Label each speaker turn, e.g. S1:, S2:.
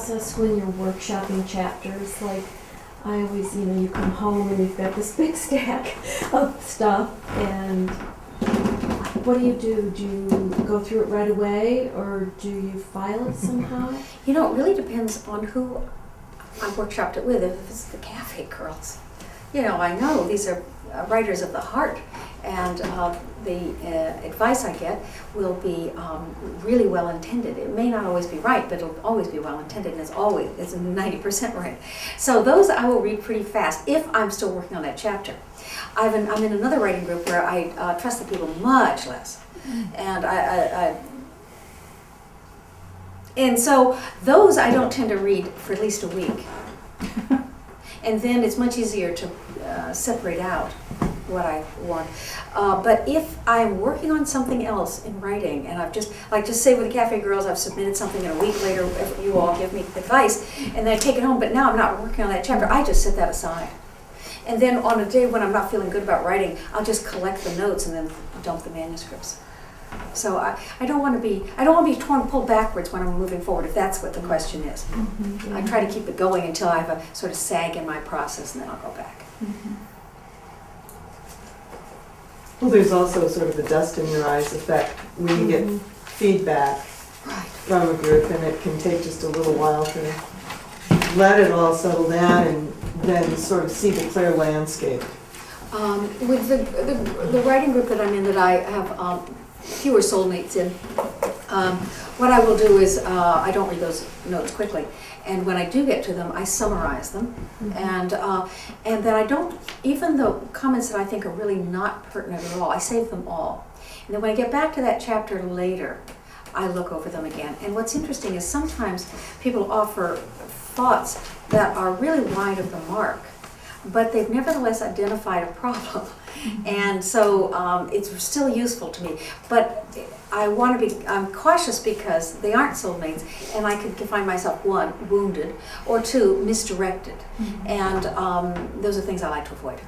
S1: process when you're workshopping chapters? Like, I always, you come home and you've got this big stack of stuff, and what do? Do you go through it right away, or do you file it somehow?
S2: It really depends on who I workshopped it with. If it's the Cafe Girls, I know these are writers of the heart, and the advice I get will be really well intended. It may not always be right, but it'll always be well intended, and it's 90% right. So those I will read pretty fast if I'm still working on that chapter. I'm in another writing group where I trust the people much less, and and so those I don't tend to read for at least a week, and then it's much easier to separate out what I want. But if I'm working on something else in writing, and I've just say with the Cafe Girls, I've submitted something, and a week later if you all give me advice, and then I take it home, but now I'm not working on that chapter, I just set that aside. And then on a day when I'm not feeling good about writing, I'll just collect the notes and then dump the manuscripts. So I don't want to be pulled backwards when I'm moving forward, if that's what the question is.
S1: Mm-hmm.
S2: I try to keep it going until I have a sort of sag in my process, and then I'll go back.
S1: Mm-hmm.
S3: Well, there's also sort of the dust in your eyes effect when you get feedback from a group, and it can take just a little while to let it all settle down and then sort of see the clear landscape.
S2: With the writing group that I'm in, that I have fewer soulmates in, what I will do is I don't read those notes quickly, and when I do get to them, I summarize them, and then I don't, even the comments that I think are really not pertinent at all, I save them all, and then when I get back to that chapter later, I look over them again. And what's interesting is sometimes people offer thoughts that are really wide of the mark, but they've nevertheless identified a problem. And so it's still useful to me. But I'm cautious because they aren't soulmates, and I could find myself, one, wounded, or two, misdirected. And those are things I like to avoid.